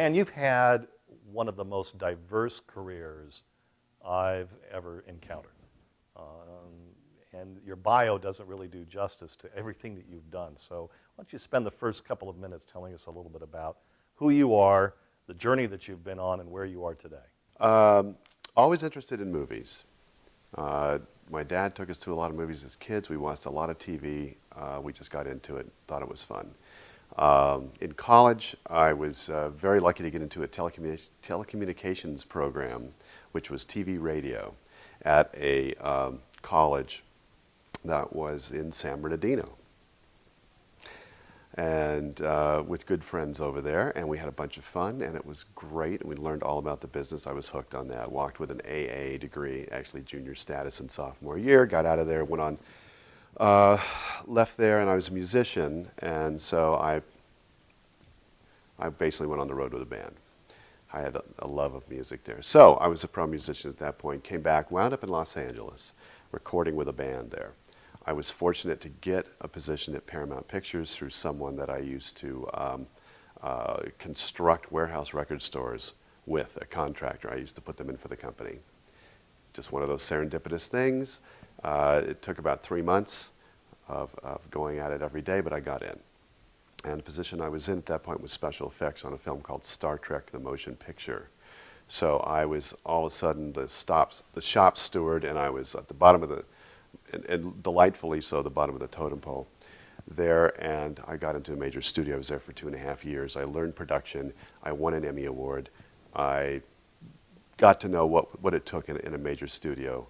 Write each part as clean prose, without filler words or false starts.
Dan, you've had one of the most diverse careers I've ever encountered. And your bio doesn't really do justice to everything that you've done. So why don't you spend the first couple of minutes telling us a little bit about who you are, the journey that you've been on, and where you are today. Always interested in movies. My dad took us to a lot of movies as kids. We watched a lot of TV. We just got into it, thought it was fun. In college, I was very lucky to get into a telecommunications program, which was TV radio, at a college that was in San Bernardino. And with good friends over there, and we had a bunch of fun, and it was great. We learned all about the business. I was hooked on that. Walked with an AA degree, actually junior status in sophomore year. Got out of there, went on, left there, and I was a musician, and so I basically went on the road with a band. I had a love of music there. So I was a pro musician at that point. Came back, wound up in Los Angeles, recording with a band there. I was fortunate to get a position at Paramount Pictures through someone that I used to construct warehouse record stores with, a contractor. I used to put them in for the company. Just one of those serendipitous things. It took about 3 months of going at it every day, but I got in. And the position I was in at that point was special effects on a film called Star Trek: The Motion Picture. So I was all of a sudden the shop steward, and I was at the bottom of the, and delightfully so, the bottom of the totem pole there, and I got into a major studio. I was there for 2.5 years. I learned production. I won an Emmy Award. I got to know what it took in a major studio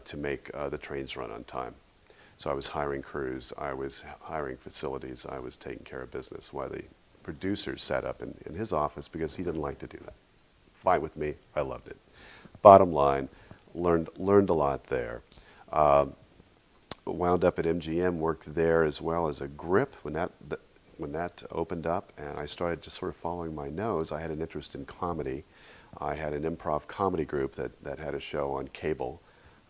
to make the trains run on time. So I was hiring crews. I was hiring facilities. I was taking care of business while the producer sat up in his office because he didn't like to do that. Fine with me. I loved it. Bottom line, learned a lot there. Wound up at MGM, worked there as well as a grip when that opened up, and I started just sort of following my nose. I had an interest in comedy. I had an improv comedy group that had a show on cable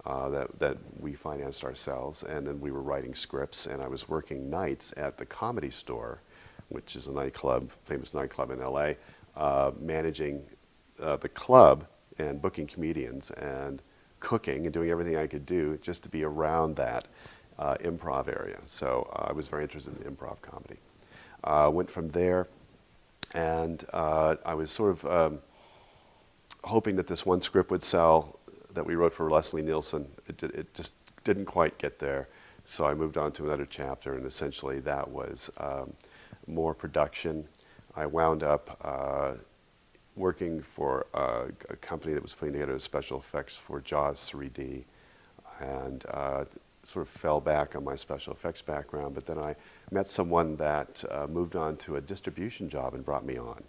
that we financed ourselves, and then we were writing scripts, and I was working nights at the Comedy Store, which is a nightclub, famous nightclub in LA, managing the club and booking comedians and cooking and doing everything I could do just to be around that improv area. So I was very interested in improv comedy. Went from there, and I was sort of hoping that this one script would sell that we wrote for Leslie Nielsen. It just didn't quite get there, so I moved on to another chapter, and essentially that was more production. I wound up working for a company that was putting together special effects for Jaws 3D, and sort of fell back on my special effects background, but then I met someone that moved on to a distribution job and brought me on.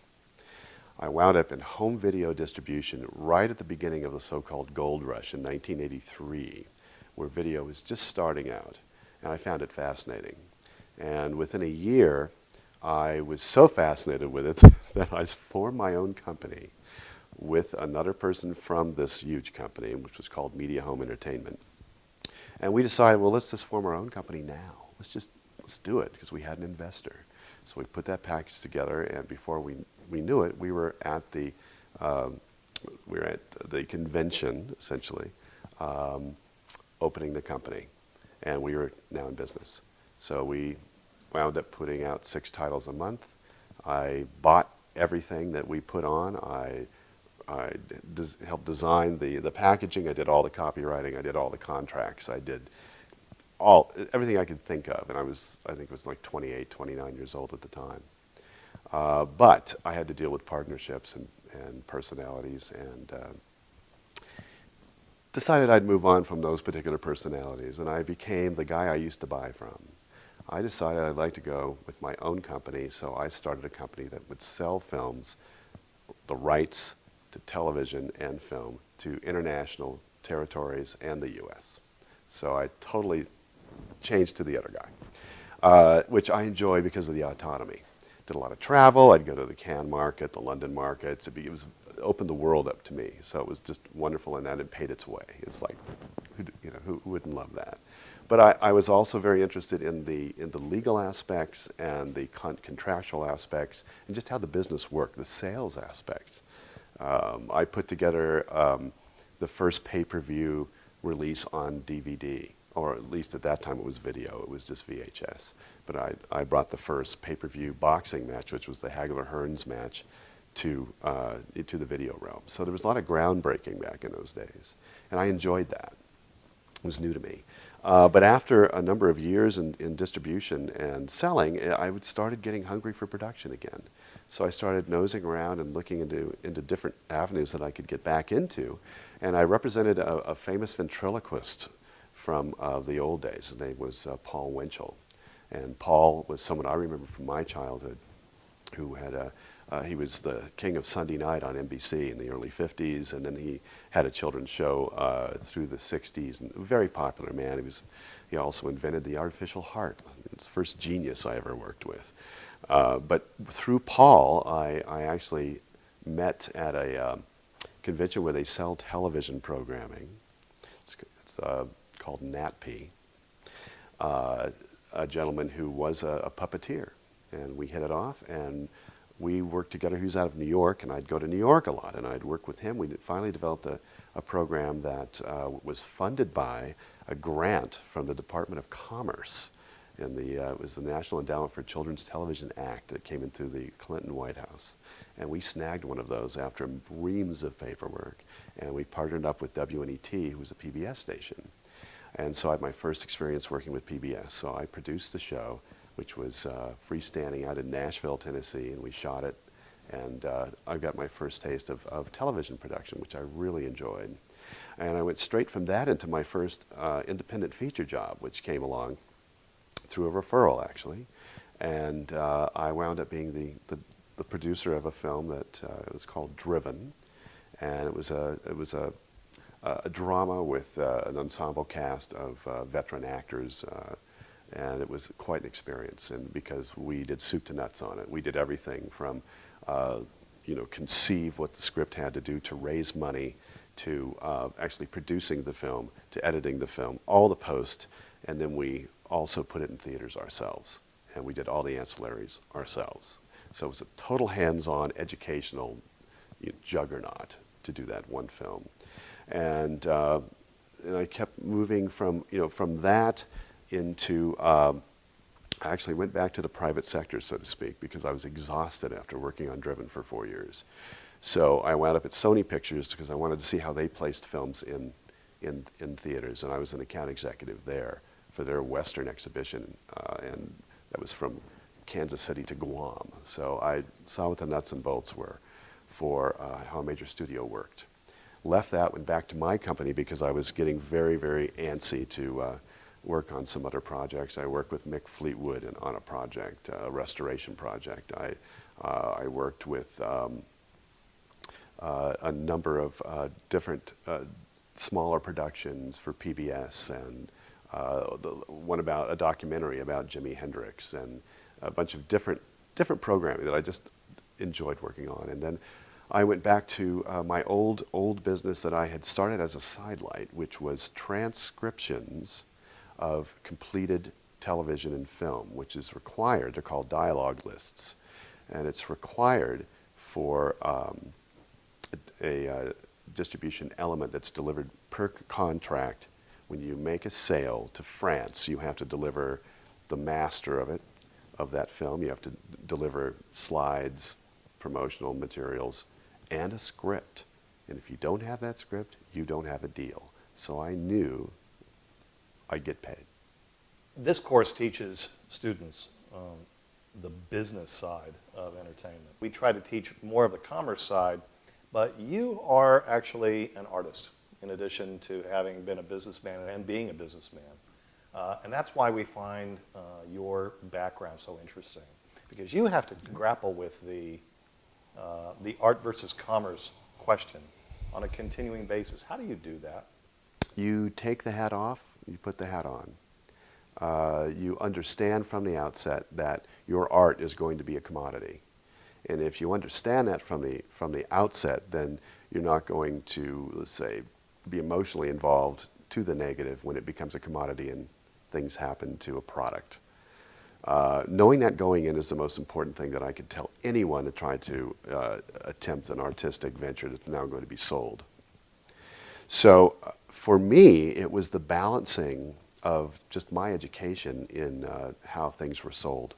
I wound up in home video distribution right at the beginning of the so-called gold rush in 1983, where video was just starting out, and I found it fascinating. And within a year, I was so fascinated with it that I formed my own company with another person from this huge company, which was called Media Home Entertainment. And we decided, well, let's just form our own company now. Let's do it, because we had an investor. So we put that package together, and before we knew it, we were at the convention, essentially, opening the company, and we were now in business. So we wound up putting out 6 titles a month. I bought everything that we put on. I helped design the packaging. I did all the copywriting. I did all the contracts. I did everything I could think of. And I think it was like 28, 29 years old at the time. But I had to deal with partnerships and personalities, and decided I'd move on from those particular personalities. And I became the guy I used to buy from. I decided I'd like to go with my own company, so I started a company that would sell films, the rights to television and film, to international territories and the U.S. So I totally changed to the other guy, which I enjoy because of the autonomy. Did a lot of travel. I'd go to the Cannes market, the London markets. It opened the world up to me, so it was just wonderful, and that it paid its way. It's like, who who wouldn't love that? But I was also very interested in the legal aspects and the contractual aspects and just how the business worked, the sales aspects. I put together the first pay-per-view release on DVD, or at least at that time it was video, it was just VHS. But I brought the first pay-per-view boxing match, which was the Hagler-Hearns match, to the video realm. So there was a lot of groundbreaking back in those days, and I enjoyed that. It was new to me. But after a number of years in distribution and selling, I started getting hungry for production again. So I started nosing around and looking into different avenues that I could get back into. And I represented a famous ventriloquist from the old days. His name was Paul Winchell. And Paul was someone I remember from my childhood who had he was the king of Sunday night on NBC in the early 50s, and then he had a children's show through the 60s, and a very popular man. He also invented the artificial heart. It's the first genius I ever worked with. But through Paul, I actually met at a convention where they sell television programming. It's called NatP. A gentleman who was a puppeteer, and we hit it off, and we worked together. He was out of New York, and I'd go to New York a lot, and I'd work with him. We finally developed a program that was funded by a grant from the Department of Commerce. And it was the National Endowment for Children's Television Act that came into the Clinton White House. And we snagged one of those after reams of paperwork. And we partnered up with WNET, who was a PBS station. And so I had my first experience working with PBS. So I produced the show, which was freestanding out in Nashville, Tennessee, and we shot it. And I got my first taste of television production, which I really enjoyed. And I went straight from that into my first independent feature job, which came along through a referral, actually. And I wound up being the producer of a film that was called Driven. And it was a drama with an ensemble cast of veteran actors. And it was quite an experience, and because we did soup to nuts on it. We did everything from, conceive what the script had to do, to raise money, to actually producing the film, to editing the film, all the post, and then we also put it in theaters ourselves. And we did all the ancillaries ourselves. So it was a total hands-on, educational juggernaut to do that one film. And I kept moving from that into, I actually went back to the private sector, so to speak, because I was exhausted after working on Driven for 4 years. So I wound up at Sony Pictures because I wanted to see how they placed films in theaters, and I was an account executive there for their Western exhibition, and that was from Kansas City to Guam. So I saw what the nuts and bolts were for how a major studio worked. Left that, went back to my company because I was getting very, very antsy to work on some other projects. I worked with Mick Fleetwood on a project, a restoration project. I worked with a number of different smaller productions for PBS, and one about a documentary about Jimi Hendrix, and a bunch of different programming that I just enjoyed working on. And then I went back to my old business that I had started as a sidelight, which was transcriptions of completed television and film, which is required. They're called dialogue lists, and it's required for a distribution element that's delivered per contract. When you make a sale to France, you have to deliver the master of that film. You have to deliver slides, promotional materials, and a script. And if you don't have that script, you don't have a deal. So I knew I'd get paid. This course teaches students the business side of entertainment. We try to teach more of the commerce side, but you are actually an artist in addition to having been a businessman and being a businessman. And that's why we find your background so interesting, because you have to grapple with the art versus commerce question on a continuing basis. How do you do that? You take the hat off, you put the hat on. You understand from the outset that your art is going to be a commodity. And if you understand that from the outset, then you're not going to, let's say, be emotionally involved to the negative when it becomes a commodity and things happen to a product. Knowing that going in is the most important thing that I could tell anyone to try to attempt an artistic venture that's now going to be sold. So for me, it was the balancing of just my education in how things were sold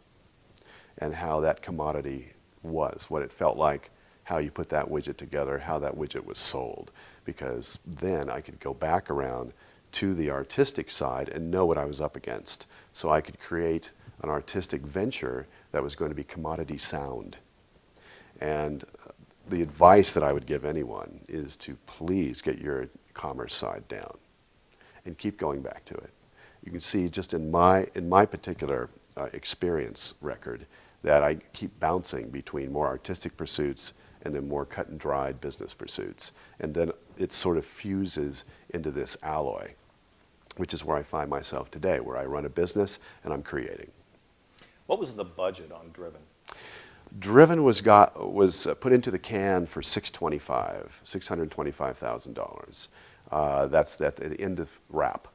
and how that commodity was, what it felt like, how you put that widget together, how that widget was sold. Because then I could go back around to the artistic side and know what I was up against. So I could create an artistic venture that was going to be commodity sound. And the advice that I would give anyone is to please get your commerce side down and keep going back to it. You can see just in my particular experience record that I keep bouncing between more artistic pursuits and then more cut and dried business pursuits. And then it sort of fuses into this alloy, which is where I find myself today, where I run a business and I'm creating. What was the budget on Driven? Driven was put into the can for $625,000. That's at the end of wrap,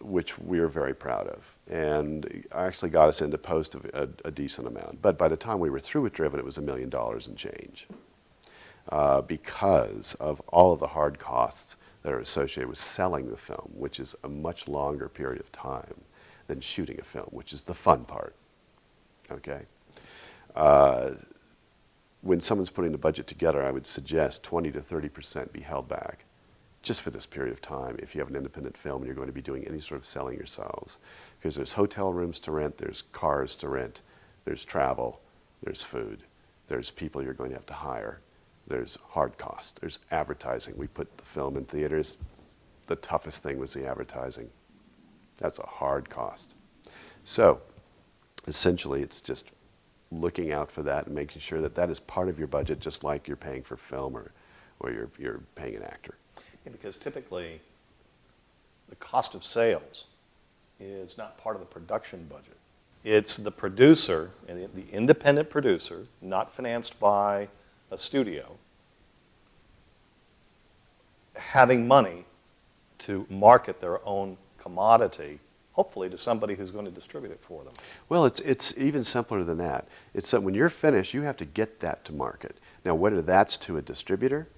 which we are very proud of. And actually got us into post a decent amount. But by the time we were through with Driven, it was $1 million and change. Because of all of the hard costs that are associated with selling the film, which is a much longer period of time than shooting a film, which is the fun part. Okay? When someone's putting the budget together, I would suggest 20 to 30% be held back just for this period of time if you have an independent film and you're going to be doing any sort of selling yourselves. Because there's hotel rooms to rent, there's cars to rent, there's travel, there's food, there's people you're going to have to hire, there's hard costs, there's advertising. We put the film in theaters. The toughest thing was the advertising. That's a hard cost. So essentially it's just looking out for that and making sure that that is part of your budget, just like you're paying for film or you're paying an actor. Yeah, because typically the cost of sales is not part of the production budget. It's the producer, and the independent producer, not financed by a studio, having money to market their own commodity, hopefully to somebody who's going to distribute it for them. Well, it's even simpler than that. It's that when you're finished, you have to get that to market. Now, whether that's to a distributor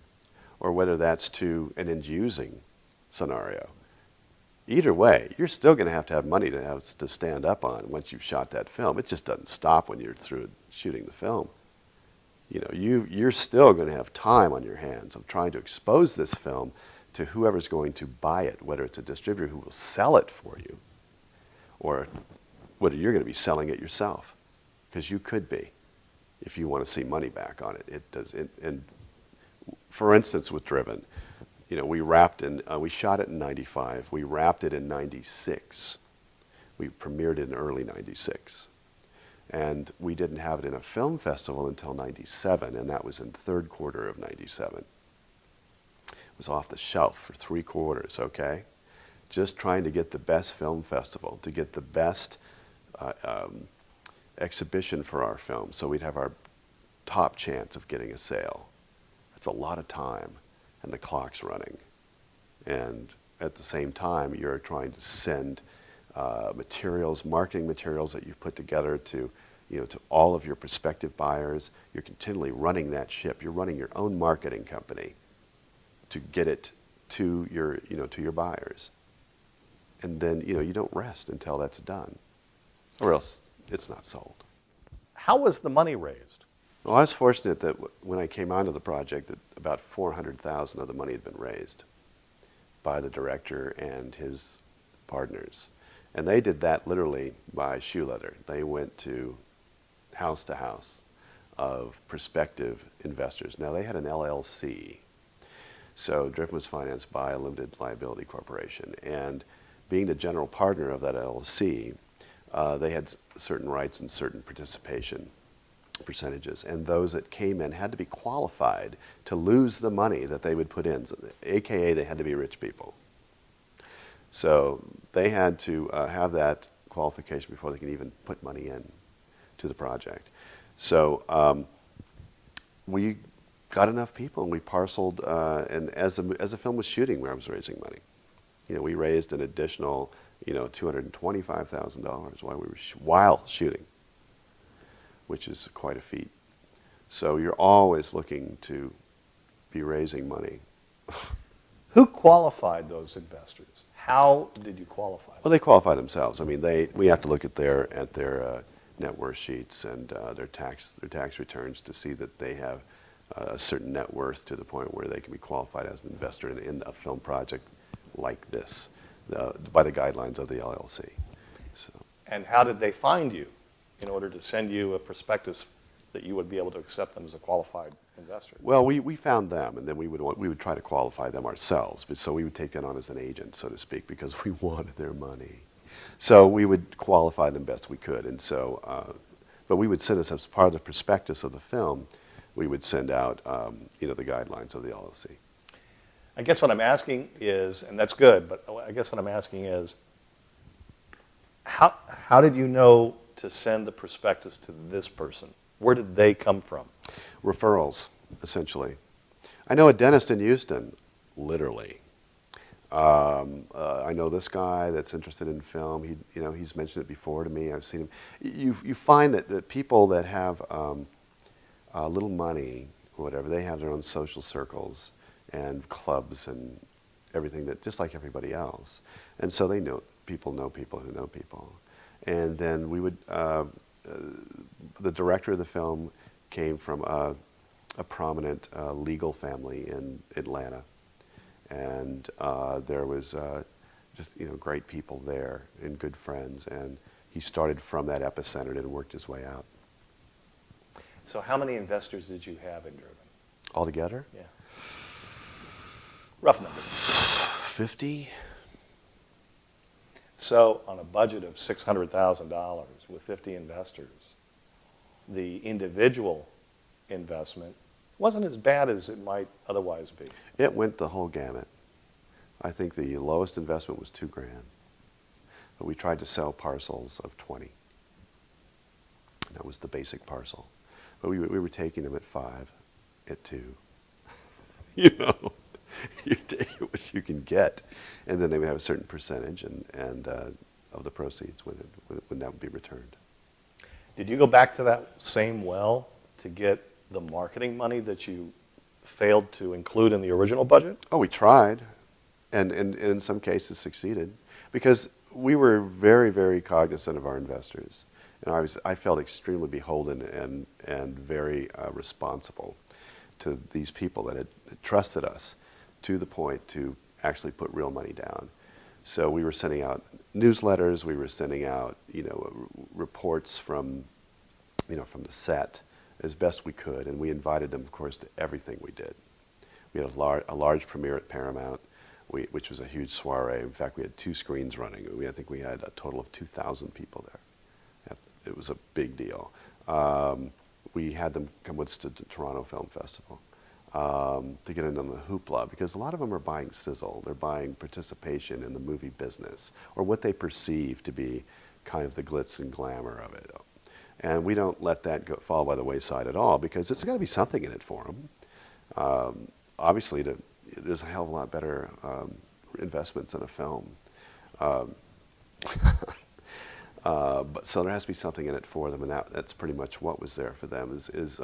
or whether that's to an end-using scenario, either way, you're still going to have money to stand up on once you've shot that film. It just doesn't stop when you're through shooting the film. You know, you're still going to have time on your hands of trying to expose this film to whoever's going to buy it, whether it's a distributor who will sell it for you or whether you're going to be selling it yourself, because you could be if you want to see money back on it. And for instance, with Driven, you know, we shot it in '95. We wrapped it in '96. We premiered it in early '96. And we didn't have it in a film festival until '97, and that was in the third quarter of '97. It was off the shelf for 3 quarters, okay? Just trying to get the best film festival, to get the best exhibition for our film, so we'd have our top chance of getting a sale. That's a lot of time, and the clock's running. And at the same time, you're trying to send materials, marketing materials that you've put together to all of your prospective buyers. You're continually running that ship. You're running your own marketing company to get it to your buyers. And then, you don't rest until that's done, or else it's not sold. How was the money raised? Well, I was fortunate that when I came onto the project, that about $400,000 of the money had been raised by the director and his partners. And they did that literally by shoe leather. They went to house of prospective investors. Now, they had an LLC. So Driven was financed by a limited liability corporation. And being the general partner of that LLC, they had certain rights and certain participation percentages. And those that came in had to be qualified to lose the money that they would put in. So, AKA, they had to be rich people. So they had to have that qualification before they could even put money in to the project. So we got enough people, and we parceled. And as the film was shooting, I was raising money. We raised an additional, $225,000 while shooting, which is quite a feat. So you're always looking to be raising money. Who qualified those investors? How did you qualify them? Well, they qualify themselves. I mean, we have to look at their net worth sheets and their tax returns to see that they have a certain net worth to the point where they can be qualified as an investor in a film project like this, by the guidelines of the LLC. So. And how did they find you in order to send you a prospectus that you would be able to accept them as a qualified investor? Well, we found them, and then we would try to qualify them ourselves. But so we would take that on as an agent, so to speak, because we wanted their money. So we would qualify them best we could, and so. But we would send us, as part of the prospectus of the film, we would send out the guidelines of the LLC. I guess what I'm asking is, and that's good, but I guess what I'm asking is, how did you know to send the prospectus to this person? Where did they come from? Referrals, essentially. I know a dentist in Houston, literally. I know this guy that's interested in film. He's mentioned it before to me. I've seen him. You find that people that have little money or whatever, they have their own social circles and clubs and everything, that just like everybody else. And so they know people who know people. And then we would, the director of the film came from a prominent legal family in Atlanta. And there was just great people there and good friends. And he started from that epicenter and worked his way out. So how many investors did you have in Driven? Altogether? Yeah. Rough number. 50. So on a budget of $600,000 with 50 investors, the individual investment wasn't as bad as it might otherwise be. It went the whole gamut. I think the lowest investment was $2,000. But we tried to sell parcels of 20. That was the basic parcel. But we were taking them at 5, at 2. You take what you can get. And then they would have a certain percentage and of the proceeds when that would be returned. Did you go back to that same well to get the marketing money that you failed to include in the original budget? Oh, we tried, and in some cases succeeded, because we were very, very cognizant of our investors. And I felt extremely beholden and very responsible to these people that had trusted us to the point to actually put real money down. So we were sending out newsletters, we were sending out reports from the set as best we could, and we invited them, of course, to everything we did. We had a large premiere at Paramount, which was a huge soiree. In fact, we had 2 screens running. I think we had a total of 2,000 people there. It was a big deal. We had them come with us to the Toronto Film Festival to get into the hoopla, because a lot of them are buying sizzle. They're buying participation in the movie business, or what they perceive to be kind of the glitz and glamour of it. And we don't let that fall by the wayside at all, because there's got to be something in it for them. Obviously, there's a hell of a lot better investments in a film. But so there has to be something in it for them, and that's pretty much what was there for them, is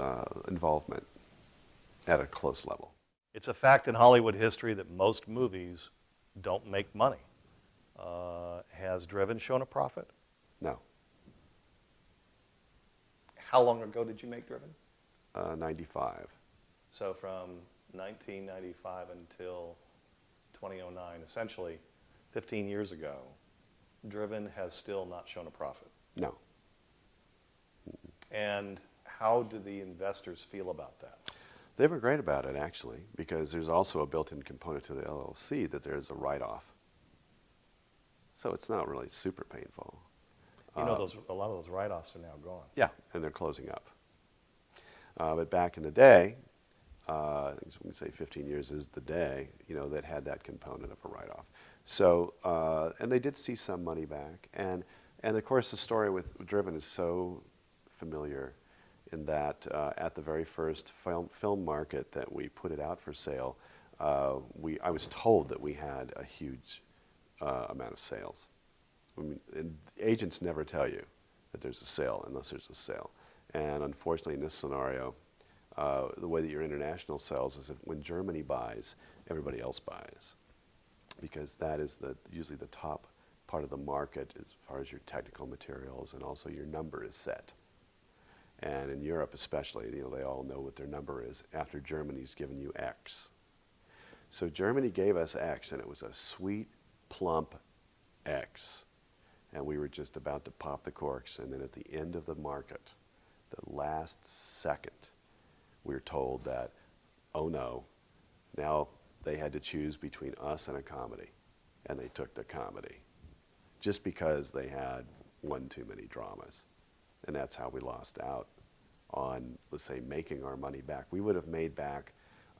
involvement at a close level. It's a fact in Hollywood history that most movies don't make money. Has Driven shown a profit? No. How long ago did you make Driven? 95. So from 1995 until 2009, essentially 15 years ago, Driven has still not shown a profit. No. And how do the investors feel about that? They were great about it, actually, because there's also a built-in component to the LLC that there's a write-off. So it's not really super painful. A lot of those write-offs are now gone. Yeah, and they're closing up. But back in the day, I think we say 15 years is the day, that had that component of a write-off. So, and they did see some money back. And of course, the story with Driven is so familiar in that at the very first film market that we put it out for sale, I was told that we had a huge amount of sales. I mean, and agents never tell you that there's a sale unless there's a sale. And unfortunately, in this scenario, the way that your international sells is that when Germany buys, everybody else buys, because that is usually the top part of the market as far as your technical materials, and also your number is set. And in Europe especially, they all know what their number is after Germany's given you X. So Germany gave us X, and it was a sweet, plump X. And we were just about to pop the corks, and then at the end of the market, the last second, we were told that, oh no, now they had to choose between us and a comedy, and they took the comedy, just because they had one too many dramas. And that's how we lost out on, let's say, making our money back. We would have made back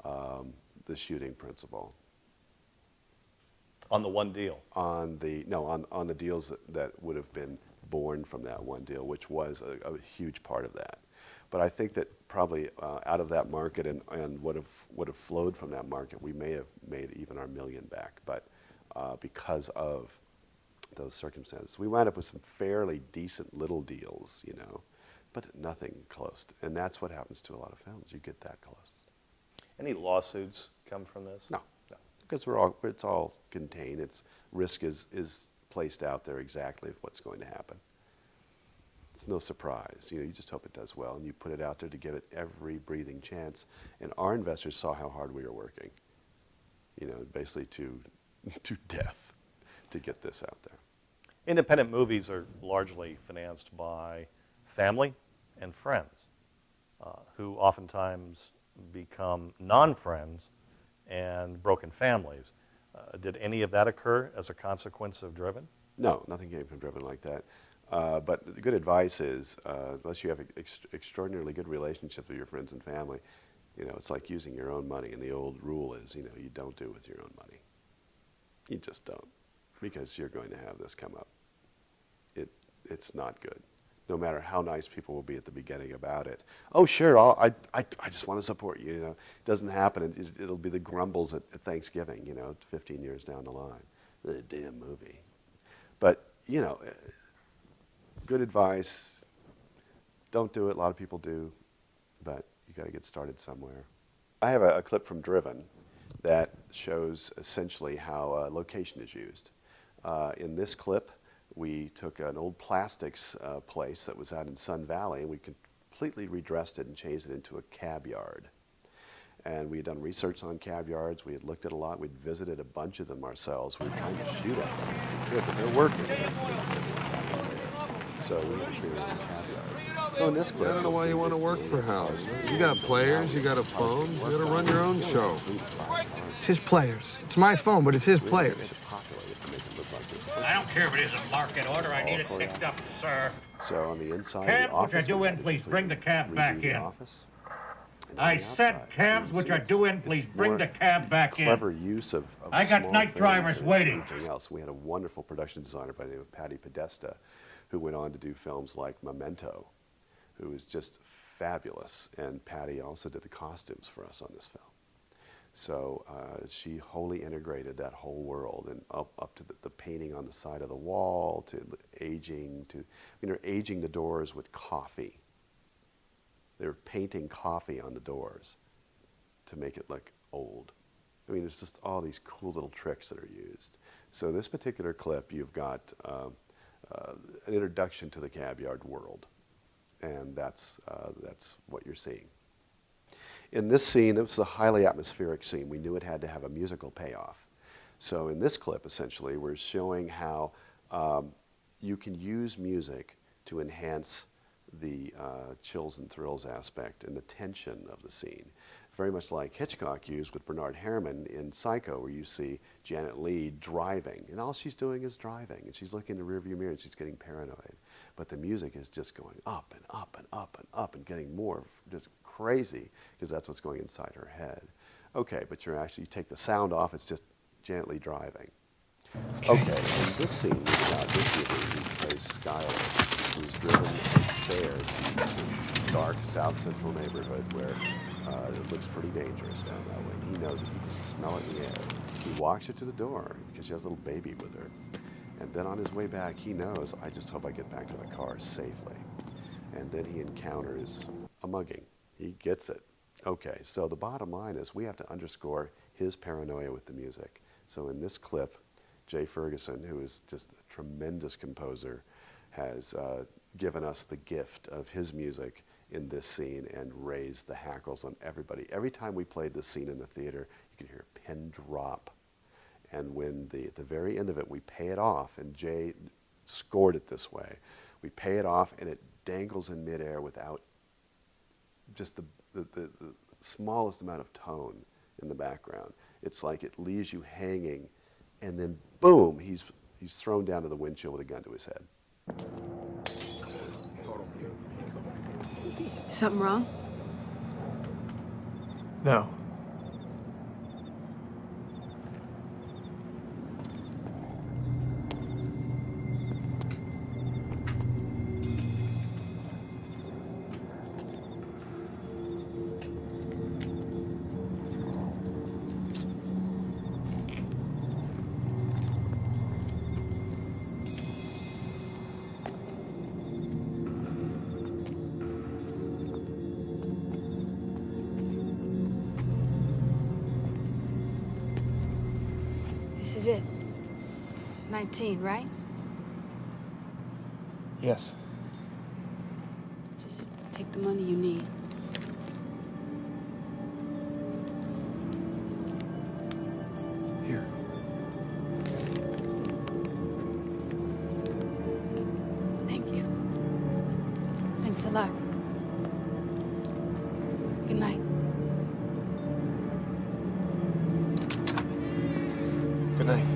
the shooting principal. On the one deal? On the deals that would have been born from that one deal, which was a huge part of that. But I think that probably out of that market and would have flowed from that market, we may have made even our million back. But because of those circumstances, we wound up with some fairly decent little deals, but nothing close. And that's what happens to a lot of films. You get that close. Any lawsuits come from this? No. Because it's all contained. Risk is placed out there exactly of what's going to happen. It's no surprise. You just hope it does well, and you put it out there to give it every breathing chance. And our investors saw how hard we were working, basically to death to get this out there. Independent movies are largely financed by family and friends, who oftentimes become non-friends and broken families. Did any of that occur as a consequence of Driven? No, nothing came from Driven like that. But the good advice is, unless you have extraordinarily good relationships with your friends and family, it's like using your own money. And the old rule is, you don't do it with your own money. You just don't, because you're going to have this come up. It's not good. No matter how nice people will be at the beginning about it. Oh, sure, I just want to support you. It doesn't happen. It'll be the grumbles at Thanksgiving, 15 years down the line. The damn movie. But, good advice. Don't do it. A lot of people do. But you got to get started somewhere. I have a clip from Driven that shows essentially how location is used. In this clip, we took an old plastics place that was out in Sun Valley, and we completely redressed it and changed it into a cab yard. And we had done research on cab yards. We had looked at a lot. We'd visited a bunch of them ourselves. We were trying to shoot at them. Good, but they're working. So we created a cab yard. So in this clip, I don't know why you want to work for Hal. You got players, you got a phone, you got to run your own show. It's his players. It's my phone, but it's his players. I don't care if it isn't market order. I need it picked up, sir. So on the inside Cabs of the office, which are due we in, had to please bring the cab redo back the in. office. And on I the said outside, cabs you which see are due in, it's please bring more the cab back in. Clever use of I got small night things drivers and waiting. everything else. We had a wonderful production designer by the name of Patty Podesta, who went on to do films like Memento, who was just fabulous. And Patty also did the costumes for us on this film. So she wholly integrated that whole world, and up to the painting on the side of the wall, to the aging, they're aging the doors with coffee. They're painting coffee on the doors to make it look old. There's just all these cool little tricks that are used. So this particular clip, you've got an introduction to the cab yard world, and that's what you're seeing. In this scene, it was a highly atmospheric scene. We knew it had to have a musical payoff. So in this clip, essentially, we're showing how you can use music to enhance the chills and thrills aspect and the tension of the scene. Very much like Hitchcock used with Bernard Herrmann in Psycho, where you see Janet Leigh driving, and all she's doing is driving, and she's looking in the rearview mirror, and she's getting paranoid. But the music is just going up and up and up and up and getting more just crazy, because that's what's going inside her head. Okay, but you take the sound off, it's just Janet Leigh driving. Okay, in this scene, we've got who plays Skylar, who's driven a bear to this dark South Central neighborhood where it looks pretty dangerous down that way. He knows that he can smell it in the air. He walks her to the door because she has a little baby with her. And then on his way back, he knows, I just hope I get back to the car safely. And then he encounters a mugging. He gets it. Okay, so the bottom line is we have to underscore his paranoia with the music. So in this clip, Jay Ferguson, who is just a tremendous composer, has given us the gift of his music in this scene and raised the hackles on everybody. Every time we played this scene in the theater, you can hear a pin drop. And when at the very end of it, we pay it off, and Jay scored it this way. We pay it off, and it dangles in midair without just the smallest amount of tone in the background. It's like it leaves you hanging, and then boom, he's thrown down to the windshield with a gun to his head. Something wrong? No. This is it. 19, right? Yes. Just take the money you need. Here. Thank you. Thanks a lot. Good night. Good night.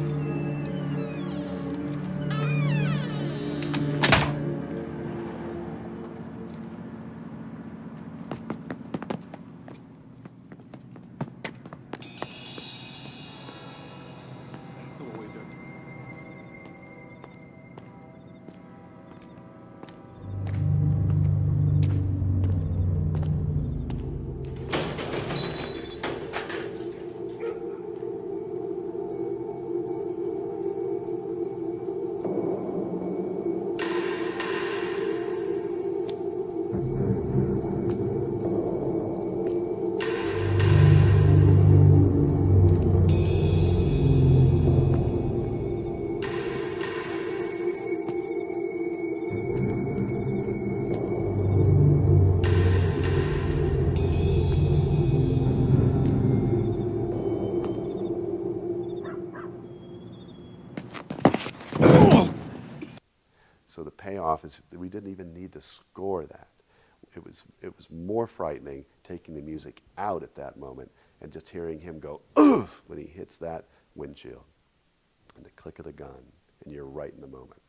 So the payoff is that we didn't even need to score that. It was more frightening taking the music out at that moment and just hearing him go, ugh, when he hits that windshield and the click of the gun, and you're right in the moment.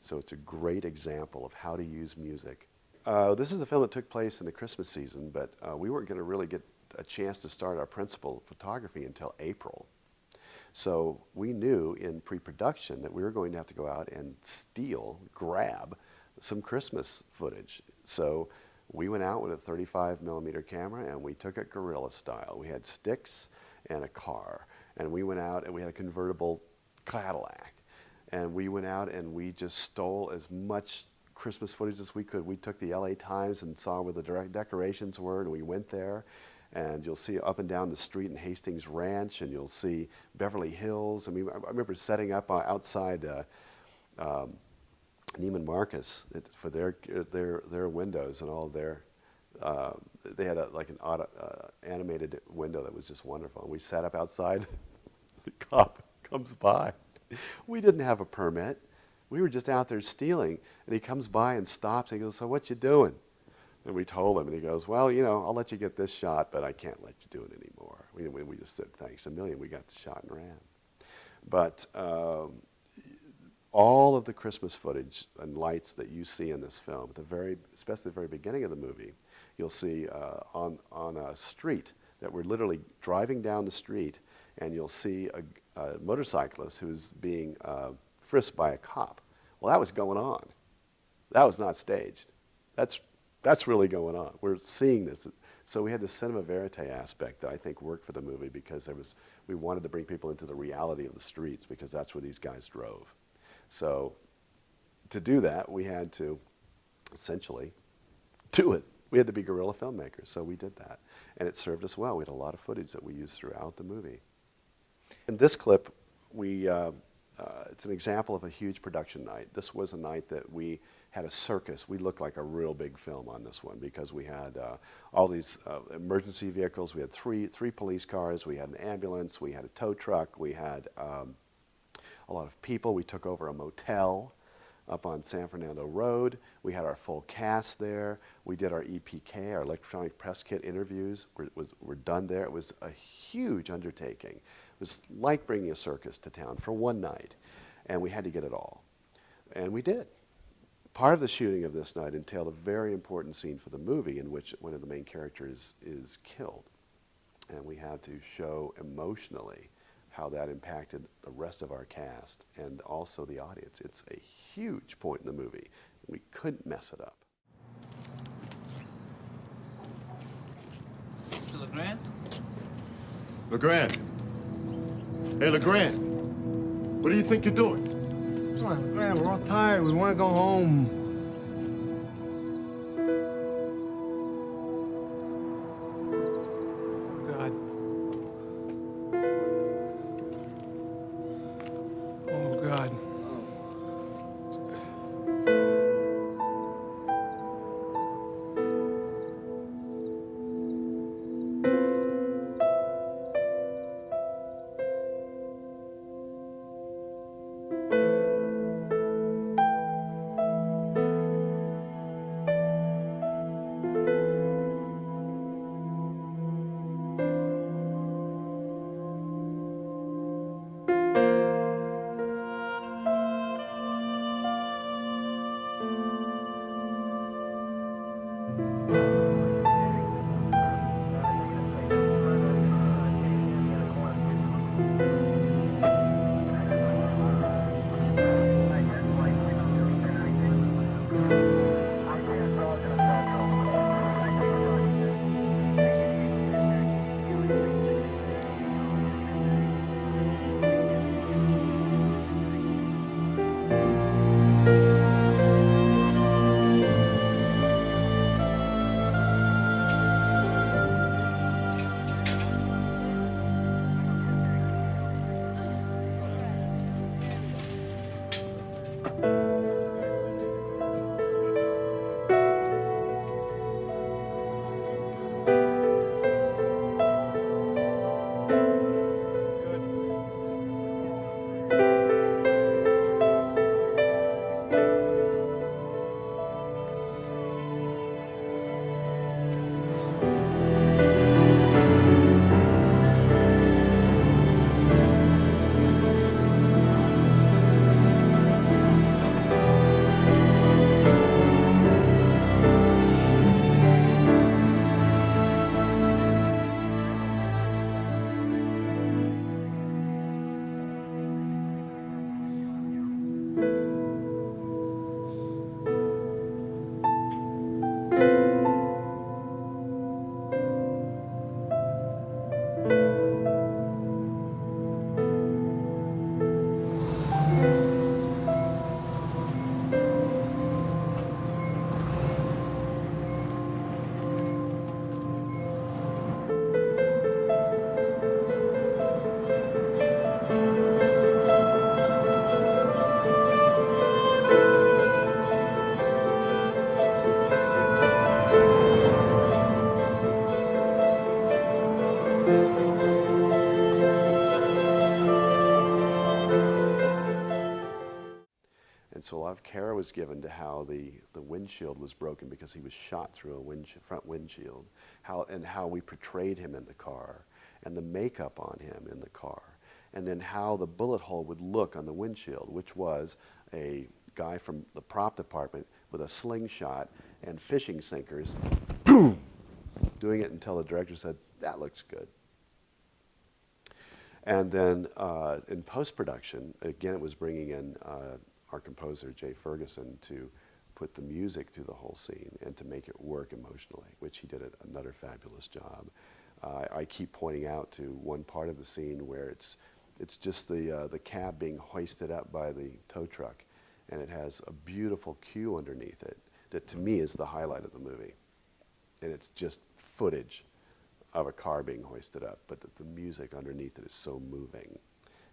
So it's a great example of how to use music. This is a film that took place in the Christmas season, but we weren't going to really get a chance to start our principal photography until April. So we knew in pre-production that we were going to have to go out and grab some Christmas footage. So we went out with a 35mm camera and we took it guerrilla style. We had sticks and a car, and we went out and we had a convertible Cadillac. And we went out and we just stole as much Christmas footage as we could. We took the LA Times and saw where the decorations were, and we went there. And you'll see up and down the street in Hastings Ranch, and you'll see Beverly Hills. I mean, I remember setting up outside Neiman Marcus for their windows and all their. They had like an animated window that was just wonderful. And we sat up outside. The cop comes by. We didn't have a permit. We were just out there stealing, and he comes by and stops. And he goes, "So what you doing?" And we told him, and he goes, "Well, you know, I'll let you get this shot, but I can't let you do it anymore." We just said, "Thanks a million." We got the shot and ran. But all of the Christmas footage and lights that you see in this film, especially the very beginning of the movie, you'll see on a street that we're literally driving down the street, and you'll see a motorcyclist who's being frisked by a cop. Well, that was going on. That was not staged. That's really going on. We're seeing this. So we had the cinema verite aspect that I think worked for the movie because we wanted to bring people into the reality of the streets because that's where these guys drove. So to do that, we had to essentially do it. We had to be guerrilla filmmakers, so we did that. And it served us well. We had a lot of footage that we used throughout the movie. In this clip, it's an example of a huge production night. This was a night that we had a circus. We looked like a real big film on this one because we had all these emergency vehicles. We had three police cars. We had an ambulance. We had a tow truck. We had a lot of people. We took over a motel up on San Fernando Road. We had our full cast there. We did our EPK, our electronic press kit interviews. Were done there. It was a huge undertaking. It was like bringing a circus to town for one night, and we had to get it all. And we did. Part of the shooting of this night entailed a very important scene for the movie in which one of the main characters is killed. And we had to show emotionally how that impacted the rest of our cast and also the audience. It's a huge point in the movie. We couldn't mess it up. Mr. LeGrand? LeGrand. Hey, LeGrand. What do you think you're doing? Come on, man, we're all tired. We want to go home. Oh, God. Oh, God. And so a lot of care was given to how the windshield was broken because he was shot through a front windshield, how we portrayed him in the car, and the makeup on him in the car, and then how the bullet hole would look on the windshield, which was a guy from the prop department with a slingshot and fishing sinkers, boom, doing it until the director said, "That looks good." And then in post-production, again, it was bringing in our composer, Jay Ferguson, to put the music to the whole scene and to make it work emotionally, which he did another fabulous job. I keep pointing out to one part of the scene where it's just the cab being hoisted up by the tow truck, and it has a beautiful cue underneath it that to me is the highlight of the movie. And it's just footage of a car being hoisted up, but the music underneath it is so moving.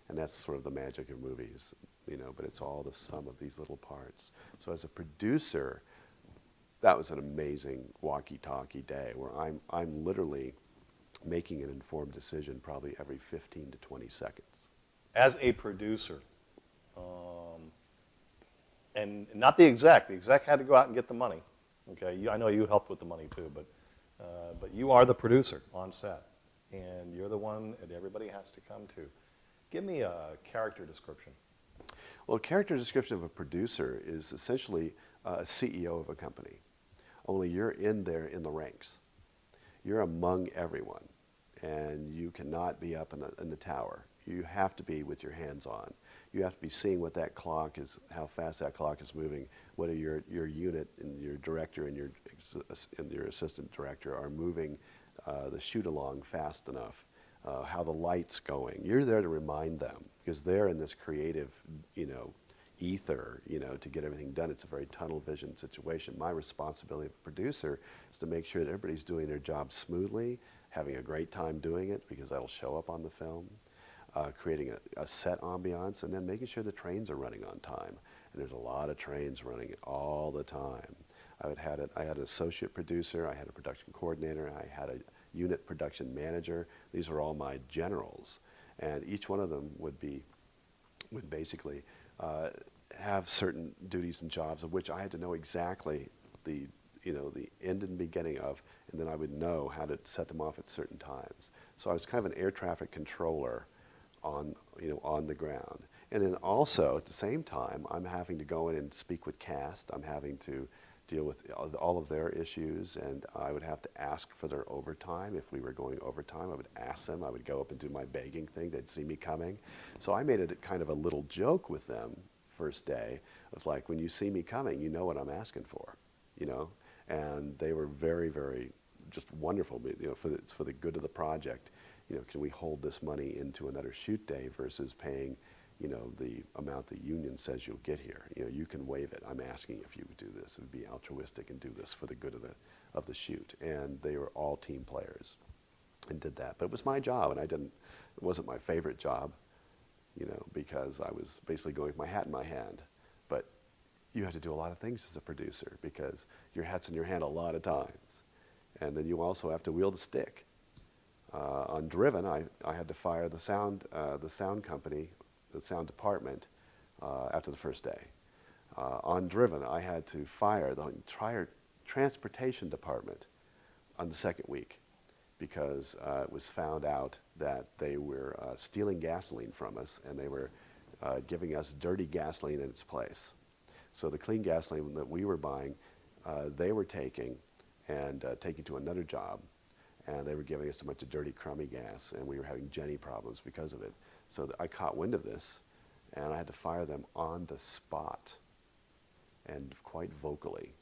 And that's sort of the magic of movies, you know, but it's all the sum of these little parts. So as a producer, that was an amazing walkie-talkie day where I'm literally making an informed decision probably every 15 to 20 seconds. As a producer, and not the exec had to go out and get the money. Okay, I know you helped with the money too, but you are the producer on set, and you're the one that everybody has to come to. Give me a character description. Well, a character description of a producer is essentially a CEO of a company, only you're in there in the ranks. You're among everyone, and you cannot be up in the tower. You have to be with your hands on. You have to be seeing what that clock is, how fast that clock is moving, whether your unit and your director and your assistant director are moving the shoot along fast enough, how the light's going. You're there to remind them because they're in this creative, you know, ether, you know, to get everything done. It's a very tunnel vision situation. My responsibility as a producer is to make sure that everybody's doing their job smoothly, having a great time doing it because that'll show up on the film. Creating a set ambiance, and then making sure the trains are running on time. And there's a lot of trains running all the time. I had an associate producer, I had a production coordinator, I had a unit production manager. These are all my generals, and each one of them would basically have certain duties and jobs of which I had to know exactly the end and beginning of, and then I would know how to set them off at certain times. So I was kind of an air traffic controller on the ground. And then also at the same time, I'm having to go in and speak with cast. I'm having to deal with all of their issues, and I would have to ask for their overtime. If we were going overtime, I would ask them. I would go up and do my begging thing. They'd see me coming. So I made it kind of a little joke with them first day of like, when you see me coming, you know what I'm asking for, you know? And they were very, very just wonderful, you know, for the good of the project. You know, can we hold this money into another shoot day versus paying, you know, the amount the union says you'll get here? You know, you can waive it. I'm asking if you would do this. It would be altruistic and do this for the good of the shoot. And they were all team players and did that. But it was my job, and it wasn't my favorite job, you know, because I was basically going with my hat in my hand. But you have to do a lot of things as a producer because your hat's in your hand a lot of times. And then you also have to wield a stick. On Driven, I had to fire the sound company, the sound department, after the first day. On Driven, I had to fire the entire transportation department on the second week because it was found out that they were stealing gasoline from us, and they were giving us dirty gasoline in its place. So the clean gasoline that we were buying, they were taking to another job. And they were giving us a bunch of dirty, crummy gas, and we were having Jenny problems because of it. So I caught wind of this, and I had to fire them on the spot, and quite vocally.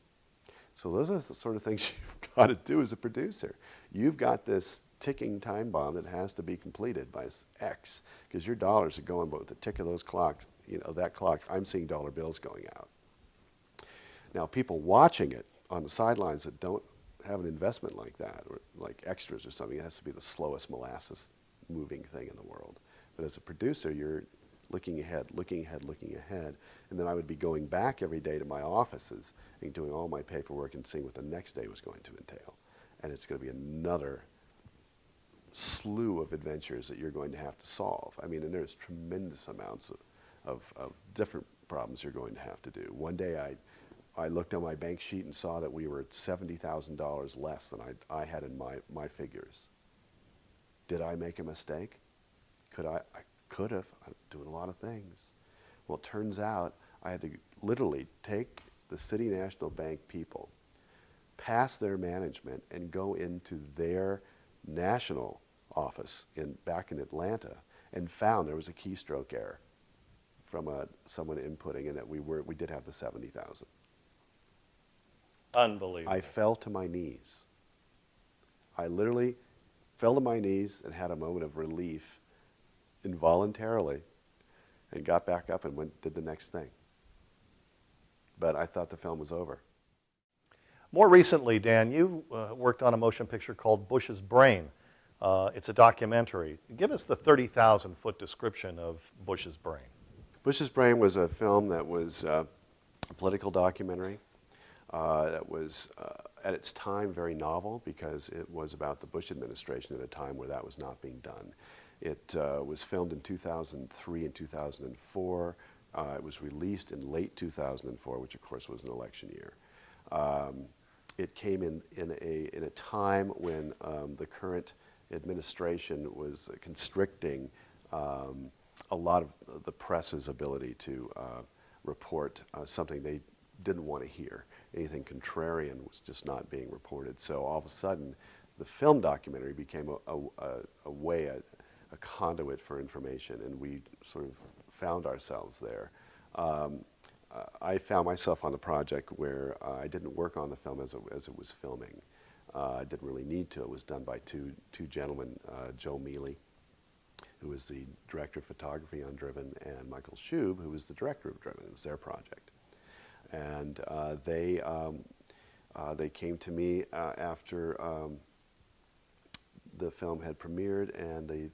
So those are the sort of things you've got to do as a producer. You've got this ticking time bomb that has to be completed by X, because your dollars are going, but with the tick of those clocks, you know, that clock, I'm seeing dollar bills going out. Now, people watching it on the sidelines that don't have an investment like that, or like extras or something, it has to be the slowest molasses moving thing in the world. But as a producer, you're looking ahead, and then I would be going back every day to my offices and doing all my paperwork and seeing what the next day was going to entail. And it's going to be another slew of adventures that you're going to have to solve. I mean, and there's tremendous amounts of different problems you're going to have to do. One day I looked on my bank sheet and saw that we were at $70,000 less than I had in my figures. Did I make a mistake? I could have. I'm doing a lot of things. Well, it turns out I had to literally take the City National Bank people, past their management, and go into their national office back in Atlanta and found there was a keystroke error. from someone inputting, and that we did have the 70,000. Unbelievable. I fell to my knees. I literally fell to my knees and had a moment of relief involuntarily, and got back up and did the next thing. But I thought the film was over. More recently, Dan, you worked on a motion picture called Bush's Brain. It's a documentary. Give us the 30,000-foot description of Bush's Brain. Bush's Brain was a film that was a political documentary that was, at its time, very novel because it was about the Bush administration at a time where that was not being done. It was filmed in 2003 and 2004. It was released in late 2004, which of course was an election year. It came in a time when the current administration was constricting a lot of the press's ability to report something they didn't want to hear. Anything contrarian was just not being reported. So all of a sudden, the film documentary became a way, a conduit for information, and we sort of found ourselves there. I found myself on the project where I didn't work on the film as it was filming. I didn't really need to. It was done by two gentlemen, Joe Mealy, who was the director of photography on Driven, and Michael Shube, who was the director of Driven. It was their project. And they came to me after the film had premiered, and they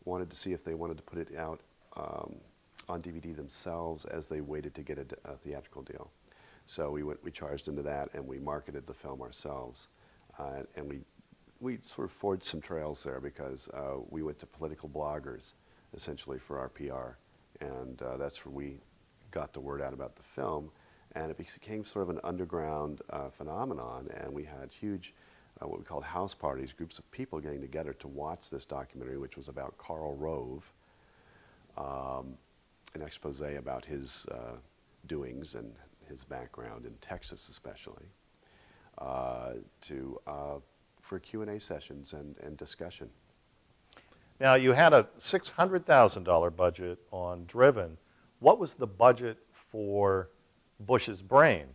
wanted to see if they wanted to put it out on DVD themselves as they waited to get a theatrical deal. So we charged into that, and we marketed the film ourselves. And we sort of forged some trails there because we went to political bloggers, essentially, for our PR. And that's where we got the word out about the film. And it became sort of an underground phenomenon, and we had huge, what we called house parties, groups of people getting together to watch this documentary, which was about Karl Rove, an expose about his doings and his background in Texas especially, for Q&A sessions and discussion. Now, you had a $600,000 budget on Driven. What was the budget for Bush's Brain?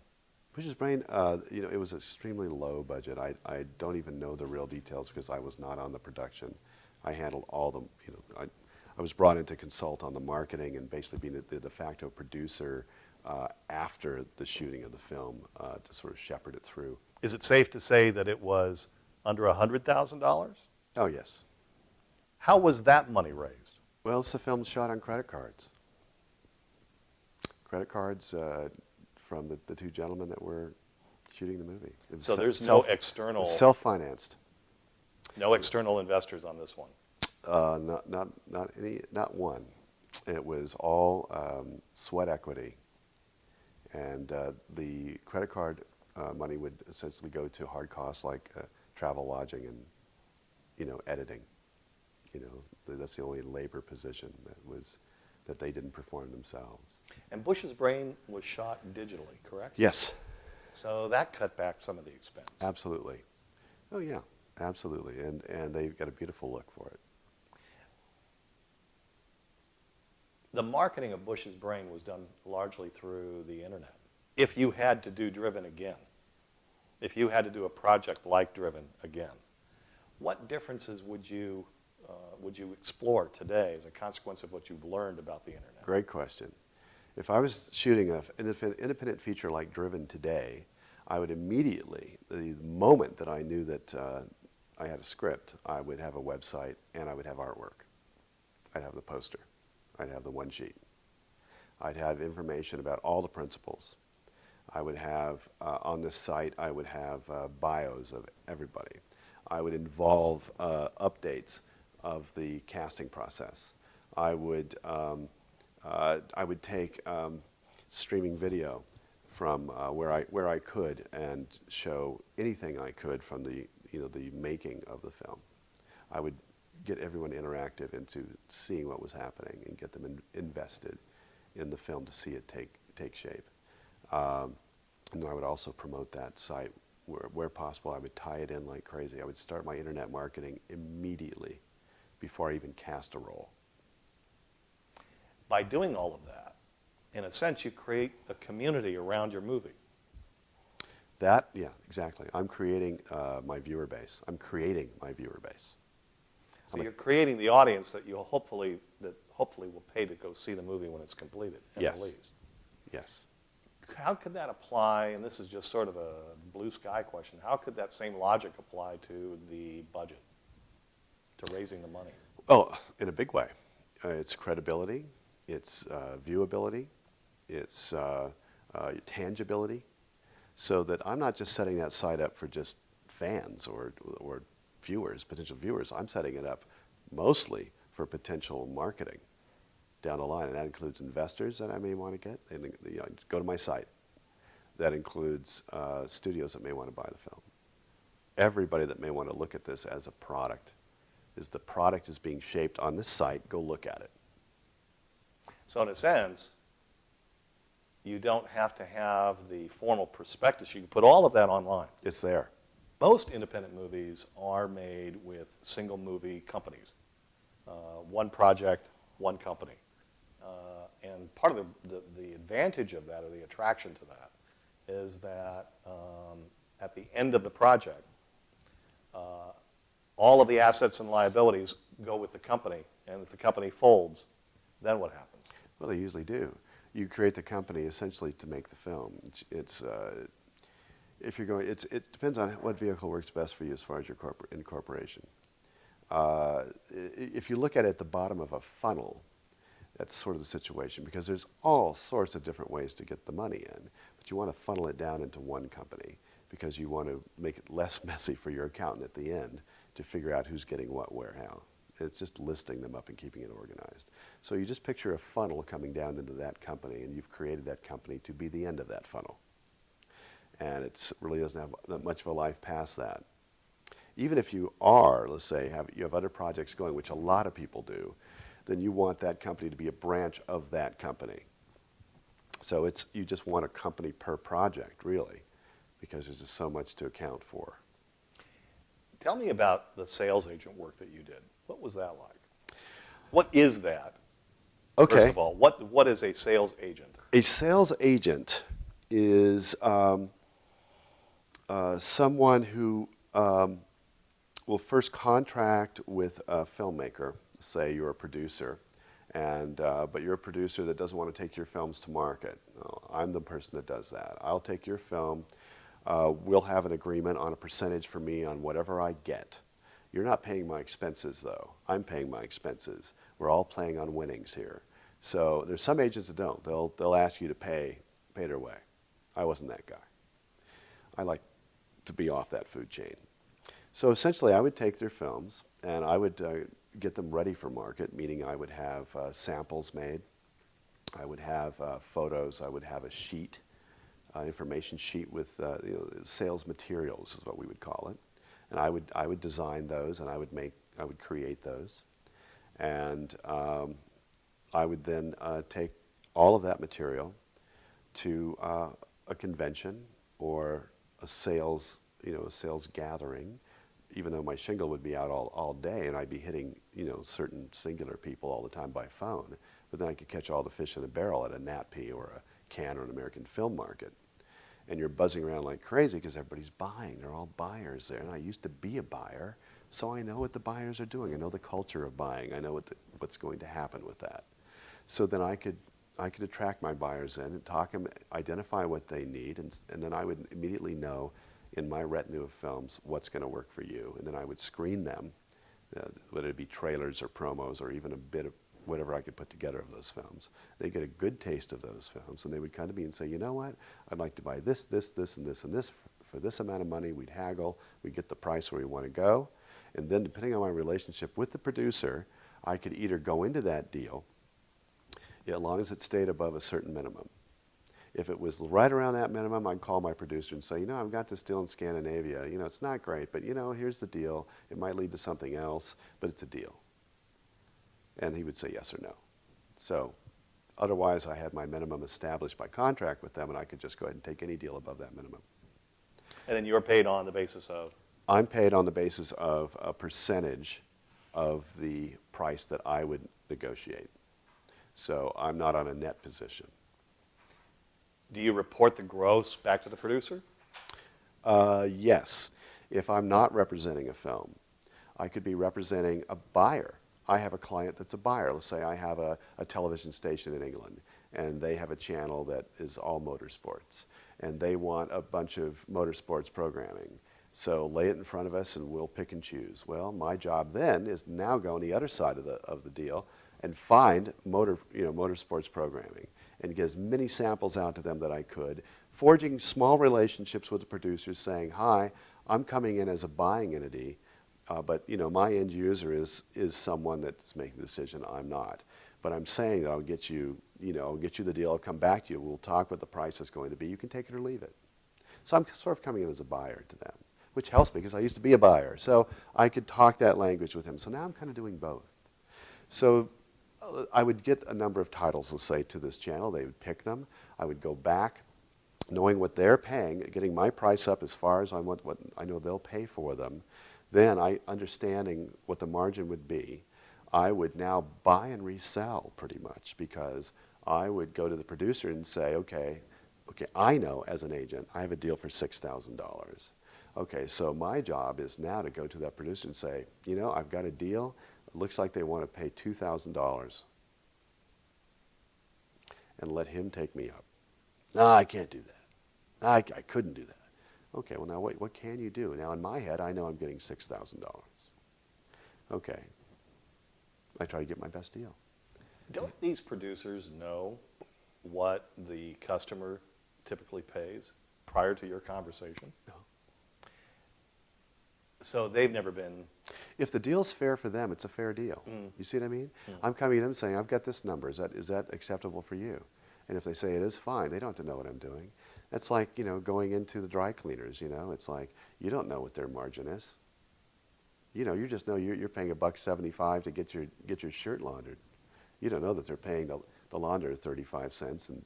Bush's Brain, it was extremely low budget. I don't even know the real details because I was not on the production. I handled all the, I was brought in to consult on the marketing and basically being the de facto producer after the shooting of the film to sort of shepherd it through. Is it safe to say that it was under $100,000? Oh, yes. How was that money raised? Well, it's a film shot on credit cards. Credit cards from the two gentlemen that were shooting the movie. So there's no external... Self-financed. No external investors on this one? Not one. It was all sweat equity. And the credit card money would essentially go to hard costs like travel, lodging, and editing. That's the only labor position that they didn't perform themselves. And Bush's Brain was shot digitally, correct? Yes. So that cut back some of the expense. Absolutely. Oh yeah, absolutely. And they've got a beautiful look for it. The marketing of Bush's Brain was done largely through the internet. If you had to do Driven again, if you had to do a project like Driven again, what differences would you explore today as a consequence of what you've learned about the internet? Great question. If I was shooting an independent feature like Driven today, I would immediately, the moment that I knew that I had a script, I would have a website and I would have artwork. I'd have the poster. I'd have the one sheet. I'd have information about all the principals. I would have, on this site, I would have bios of everybody. I would involve updates of the casting process. I would take streaming video from where I could and show anything I could from the making of the film. I would get everyone interactive into seeing what was happening and get them invested in the film to see it take shape. And then I would also promote that site where possible. I would tie it in like crazy. I would start my internet marketing immediately before I even cast a role. By doing all of that, in a sense, you create a community around your movie. That, yeah, exactly. I'm creating my viewer base. I'm creating my viewer base. So you're creating the audience that you'll hopefully will pay to go see the movie when it's completed and Yes. released. Yes. How could that apply, and this is just sort of a blue sky question, how could that same logic apply to the budget, to raising the money? Oh, in a big way. It's credibility, it's viewability, it's tangibility, so that I'm not just setting that site up for just fans or viewers, potential viewers. I'm setting it up mostly for potential marketing down the line, and that includes investors that I may want to get. And, go to my site. That includes studios that may want to buy the film. Everybody that may want to look at this as a product. Is the product is being shaped on this site, go look at it. So in a sense, you don't have to have the formal prospectus. You can put all of that online. It's there. Most independent movies are made with single movie companies. One project, one company. And part of the advantage of that, or the attraction to that, is that at the end of the project, all of the assets and liabilities go with the company, and if the company folds, then what happens? Well, they usually do. You create the company essentially to make the film. If you're going, it depends on what vehicle works best for you as far as your incorporation. If you look at it at the bottom of a funnel, that's sort of the situation, because there's all sorts of different ways to get the money in, but you want to funnel it down into one company because you want to make it less messy for your accountant at the end to figure out who's getting what, where, how. It's just listing them up and keeping it organized. So you just picture a funnel coming down into that company, and you've created that company to be the end of that funnel. And it really doesn't have that much of a life past that. Even if you are, let's say, you have other projects going, which a lot of people do, then you want that company to be a branch of that company. So you just want a company per project, really, because there's just so much to account for. Tell me about the sales agent work that you did. What was that like? What is that? Okay. First of all, what is a sales agent? A sales agent is someone who will first contract with a filmmaker. Say you're a producer, but you're a producer that doesn't want to take your films to market. I'm the person that does that. I'll take your film. We'll have an agreement on a percentage for me on whatever I get. You're not paying my expenses, though. I'm paying my expenses. We're all playing on winnings here. So there's some agents that don't. They'll ask you to pay their way. I wasn't that guy. I like to be off that food chain. So essentially, I would take their films and I would get them ready for market, meaning I would have samples made. I would have photos. I would have a sheet, information sheet with sales materials is what we would call it. And I would design those, and I would create those. And I would then take all of that material to a convention or a sales gathering, even though my shingle would be out all day and I'd be hitting, certain singular people all the time by phone. But then I could catch all the fish in a barrel at a NatP or a Cannes or an American Film Market. And you're buzzing around like crazy because everybody's buying. They're all buyers there. And I used to be a buyer, so I know what the buyers are doing. I know the culture of buying. I know what's going to happen with that. So then I could attract my buyers in and talk them, identify what they need, and then I would immediately know in my retinue of films what's going to work for you. And then I would screen them, whether it be trailers or promos or even a bit of whatever I could put together of those films. They get a good taste of those films, and they would come to me and say, you know what, I'd like to buy this, this, this, and this, and this for this amount of money. We'd haggle, we'd get the price where we want to go, and then depending on my relationship with the producer, I could either go into that deal, as long as it stayed above a certain minimum. If it was right around that minimum, I'd call my producer and say, I've got this deal in Scandinavia. It's not great, but here's the deal. It might lead to something else, but it's a deal. And he would say yes or no. So otherwise, I had my minimum established by contract with them, and I could just go ahead and take any deal above that minimum. And then you're paid on the basis of? I'm paid on the basis of a percentage of the price that I would negotiate. So I'm not on a net position. Do you report the gross back to the producer? Yes. If I'm not representing a film, I could be representing a buyer. I have a client that's a buyer. Let's say I have a television station in England, and they have a channel that is all motorsports, and they want a bunch of motorsports programming. So lay it in front of us, and we'll pick and choose. Well, my job then is now go on the other side of the deal and find motorsports programming and get as many samples out to them that I could, forging small relationships with the producers, saying, "Hi, I'm coming in as a buying entity, but my end user is someone that's making the decision. I'm not. But I'm saying that I'll get you the deal. I'll come back to you. We'll talk what the price is going to be. You can take it or leave it." So I'm sort of coming in as a buyer to them, which helps me because I used to be a buyer. So I could talk that language with him. So now I'm kind of doing both. So I would get a number of titles, let's say, to this channel. They would pick them. I would go back, knowing what they're paying, getting my price up as far as I want, what I know they'll pay for them. Then understanding what the margin would be, I would now buy and resell pretty much, because I would go to the producer and say, okay, I know as an agent, I have a deal for $6,000. Okay, so my job is now to go to that producer and say, I've got a deal. It looks like they want to pay $2,000, and let him take me up. No, I can't do that. I couldn't do that. Okay, well now what can you do? Now in my head, I know I'm getting $6,000. Okay, I try to get my best deal. Don't these producers know what the customer typically pays prior to your conversation? No. So they've never been... If the deal's fair for them, it's a fair deal. You see what I mean? I'm coming to them saying, I've got this number. Is that acceptable for you? And if they say it is, fine. They don't have to know what I'm doing. It's like, going into the dry cleaners, It's like, you don't know what their margin is. You just know you're paying $1.75 to get your shirt laundered. You don't know that they're paying the launderer 35 cents and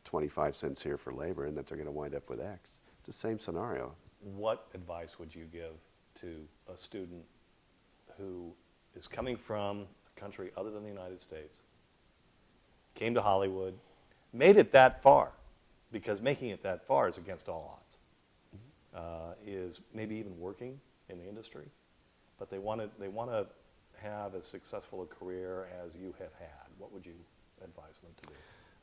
25 cents here for labor, and that they're going to wind up with X. It's the same scenario. What advice would you give to a student who is coming from a country other than the United States, came to Hollywood, made it that far, because making it that far is against all odds, is maybe even working in the industry, but they want to have as successful a career as you have had? What would you advise them to do?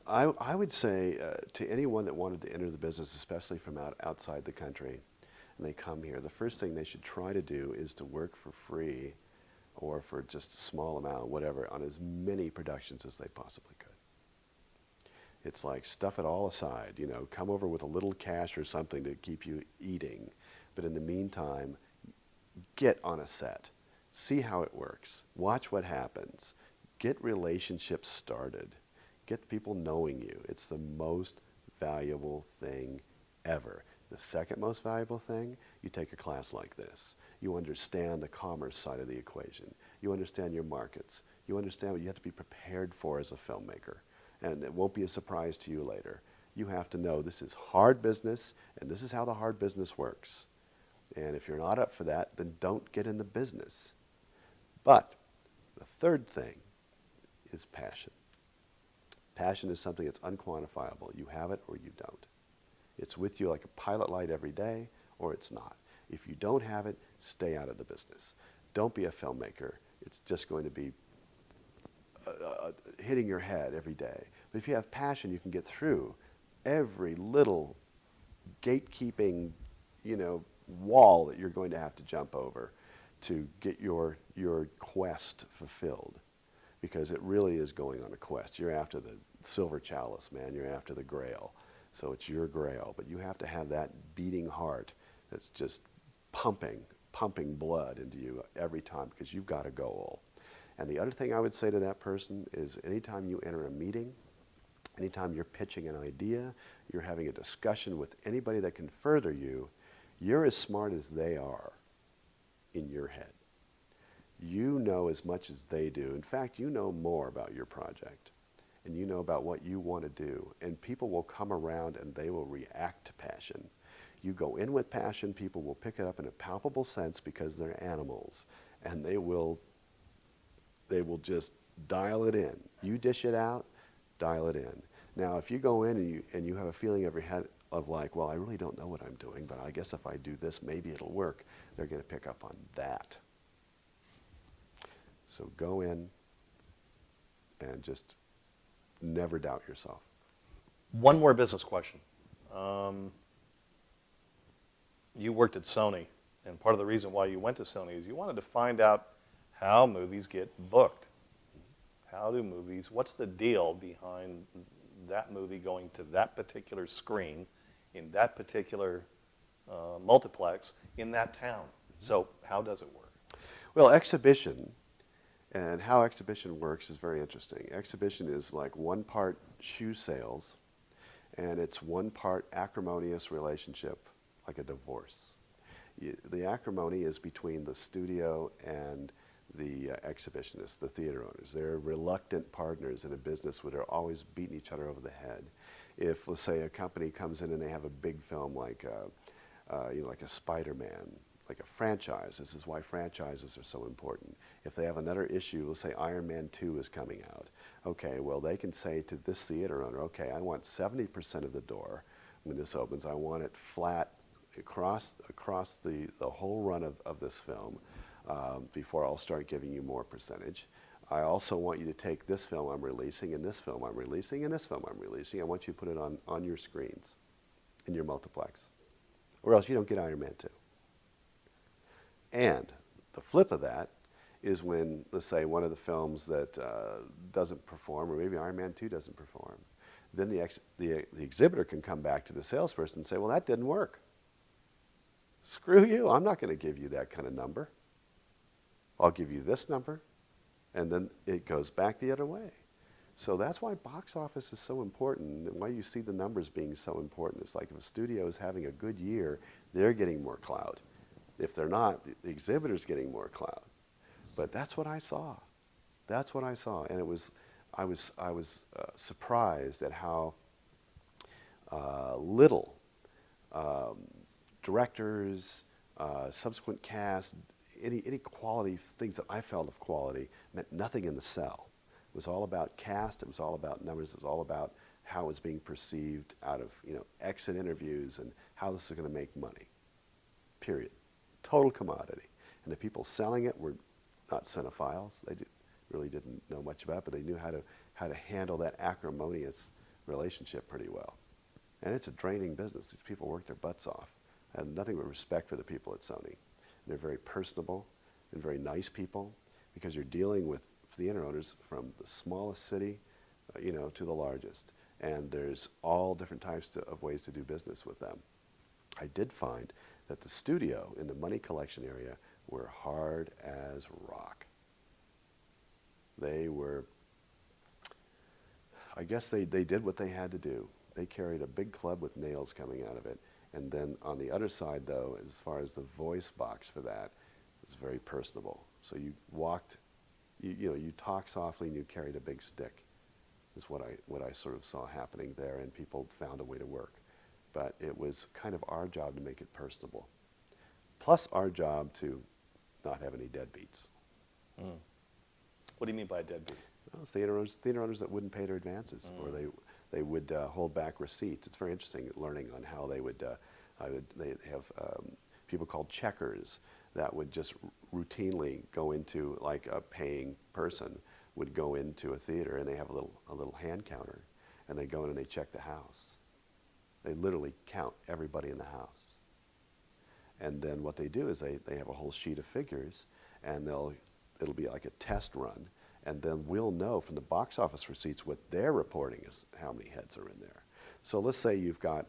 I would say to anyone that wanted to enter the business, especially from outside the country, and they come here, the first thing they should try to do is to work for free or for just a small amount, whatever, on as many productions as they possibly could. It's like stuff it all aside, come over with a little cash or something to keep you eating. But in the meantime, get on a set, see how it works, watch what happens, get relationships started, get people knowing you. It's the most valuable thing ever. The second most valuable thing, you take a class like this. You understand the commerce side of the equation. You understand your markets. You understand what you have to be prepared for as a filmmaker. And it won't be a surprise to you later. You have to know this is hard business, and this is how the hard business works. And if you're not up for that, then don't get in the business. But the third thing is passion. Passion is something that's unquantifiable. You have it or you don't. It's with you like a pilot light every day, or it's not. If you don't have it, stay out of the business. Don't be a filmmaker. It's just going to be hitting your head every day. But if you have passion, you can get through every little gatekeeping, wall that you're going to have to jump over to get your quest fulfilled. Because it really is going on a quest. You're after the silver chalice, man. You're after the grail. So it's your grail. But you have to have that beating heart that's just pumping blood into you every time, because you've got a goal. And the other thing I would say to that person is anytime you enter a meeting, anytime you're pitching an idea, you're having a discussion with anybody that can further you, you're as smart as they are in your head. You know as much as they do. In fact, you know more about your project, and you know about what you want to do. And people will come around and they will react to passion. You go in with passion, people will pick it up in a palpable sense because they're animals, and they will just dial it in. You dish it out, dial it in. Now, if you go in and you have a feeling of your head of like, well, I really don't know what I'm doing, but I guess if I do this, maybe it'll work, they're going to pick up on that. So go in and just never doubt yourself. One more business question. You worked at Sony, and part of the reason why you went to Sony is you wanted to find out how movies get booked. How do movies, what's the deal behind that movie going to that particular screen in that particular multiplex in that town? So how does it work? Well, exhibition and how exhibition works is very interesting. Exhibition is like one part shoe sales, and it's one part acrimonious relationship, like a divorce. The acrimony is between the studio and the exhibitionists, the theater owners. They're reluctant partners in a business where they're always beating each other over the head. If, let's say, a company comes in and they have a big film like, like a Spider-Man, like a franchise, this is why franchises are so important. If they have another issue, let's say Iron Man 2 is coming out. Okay, well, they can say to this theater owner, okay, I want 70% of the door when this opens. I want it flat across the whole run of this film before I'll start giving you more percentage. I also want you to take this film I'm releasing, and this film I'm releasing, and this film I'm releasing. I want you to put it on your screens in your multiplex, or else you don't get Iron Man 2. And the flip of that is when, let's say, one of the films that doesn't perform, or maybe Iron Man 2 doesn't perform, then the exhibitor can come back to the salesperson and say, well, that didn't work. Screw you, I'm not going to give you that kind of number. I'll give you this number, and then it goes back the other way. So that's why box office is so important, and why you see the numbers being so important. It's like if a studio is having a good year, they're getting more clout. If they're not, the exhibitor's getting more clout. But that's what I saw. That's what I saw, and I was surprised at how little directors, subsequent cast, any quality things that I felt of quality meant nothing in the cell. It was all about cast, it was all about numbers, it was all about how it was being perceived out of exit interviews and how this is going to make money, period. Total commodity. And the people selling it were not cinephiles. They really didn't know much about it, but they knew how to handle that acrimonious relationship pretty well. And it's a draining business. These people work their butts off. I have nothing but respect for the people at Sony. And they're very personable and very nice people, because you're dealing with theater owners from the smallest city, to the largest. And there's all different types of ways to do business with them. I did find that the studio in the money collection area were hard as rock. They were, I guess they did what they had to do. They carried a big club with nails coming out of it. And then on the other side, though, as far as the voice box for that, it was very personable. So you walked, you talk softly and you carried a big stick, is what I sort of saw happening there, and people found a way to work. But it was kind of our job to make it personable. Plus our job to not have any deadbeats. Mm. What do you mean by a deadbeat? Well, theater owners that wouldn't pay their advances, or they would hold back receipts. It's very interesting learning on how they would, they have people called checkers that would just routinely go into, like a paying person would go into a theater, and they have a little hand counter, and they go in and they check the house. They literally count everybody in the house. And then what they do is they have a whole sheet of figures, and it'll be like a test run, and then we'll know from the box office receipts what they're reporting is how many heads are in there. So let's say you've got,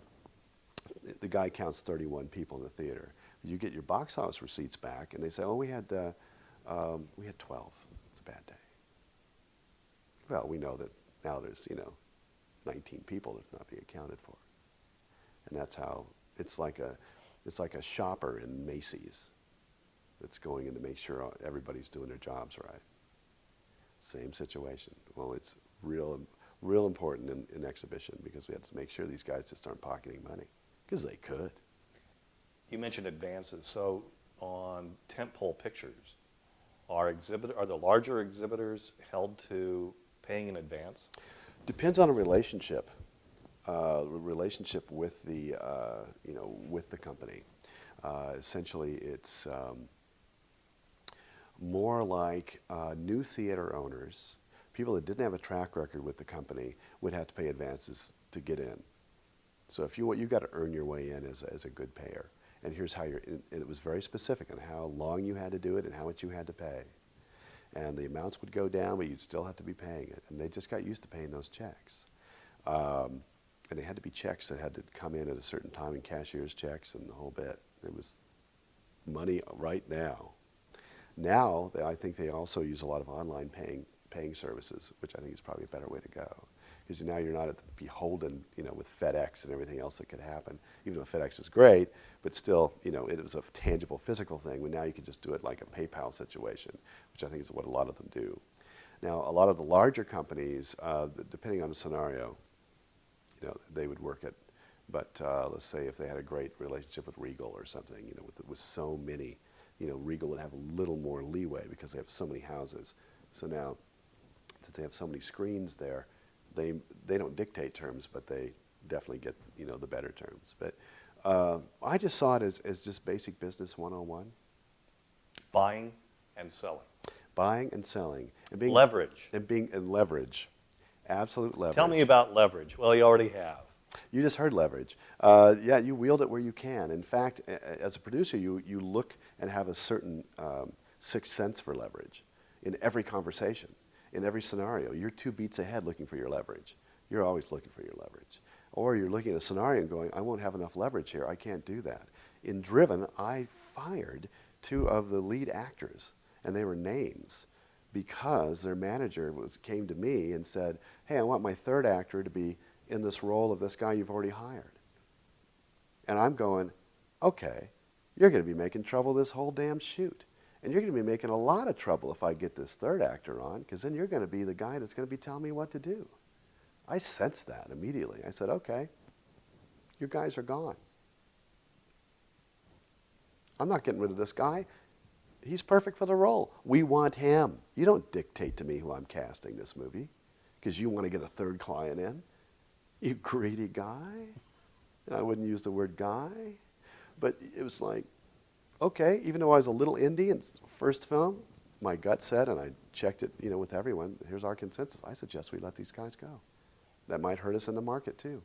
the guy counts 31 people in the theater. You get your box office receipts back, and they say, oh, we had 12. It's a bad day. Well, we know that now there's 19 people that's not being accounted for. And that's how, it's like a shopper in Macy's that's going in to make sure everybody's doing their jobs right. Same situation. Well, it's real important in exhibition, because we have to make sure these guys just aren't pocketing money, because they could. You mentioned advances. So on tentpole pictures, are the larger exhibitors held to paying in advance? Depends on a relationship. relationship with the, with the company. Essentially, it's more like new theater owners, people that didn't have a track record with the company, would have to pay advances to get in. So if you've got to earn your way in as a good payer. And here's how and it was very specific on how long you had to do it and how much you had to pay. And the amounts would go down, but you'd still have to be paying it. And they just got used to paying those checks. And they had to be checks that had to come in at a certain time, and cashier's checks and the whole bit. It was money right now. Now, I think they also use a lot of online paying services, which I think is probably a better way to go. Because now you're not beholden, with FedEx and everything else that could happen. Even though FedEx is great, but still, it was a tangible, physical thing. When now you can just do it like a PayPal situation, which I think is what a lot of them do. Now, a lot of the larger companies, depending on the scenario, they would work it. But let's say if they had a great relationship with Regal or something, with so many, Regal would have a little more leeway because they have so many houses. So now, since they have so many screens there, they don't dictate terms, but they definitely get, the better terms. But I just saw it as just basic business 101. Buying and selling. Buying and selling. And Leverage. And leverage. Absolute leverage. Tell me about leverage. Well, you already have. You just heard leverage. Yeah, you wield it where you can. In fact, as a producer, you look and have a certain sixth sense for leverage in every conversation, in every scenario. You're 2 beats ahead looking for your leverage. You're always looking for your leverage. Or you're looking at a scenario and going, I won't have enough leverage here. I can't do that. In Driven, I fired 2 of the lead actors, and they were names, because their manager came to me and said, hey, I want my 3rd actor to be in this role of this guy you've already hired. And I'm going, okay, you're going to be making trouble this whole damn shoot. And you're going to be making a lot of trouble if I get this 3rd actor on, because then you're going to be the guy that's going to be telling me what to do. I sensed that immediately. I said, okay, you guys are gone. I'm not getting rid of this guy. He's perfect for the role. We want him. You don't dictate to me who I'm casting this movie because you want to get a 3rd client in. You greedy guy. And I wouldn't use the word guy. But it was like, okay, even though I was a little indie in first film, my gut said, and I checked it, with everyone, here's our consensus. I suggest we let these guys go. That might hurt us in the market too.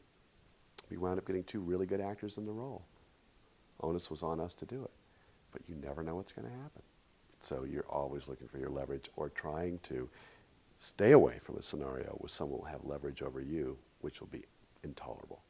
We wound up getting 2 really good actors in the role. Onus was on us to do it. But you never know what's going to happen. So you're always looking for your leverage or trying to stay away from a scenario where someone will have leverage over you, which will be intolerable.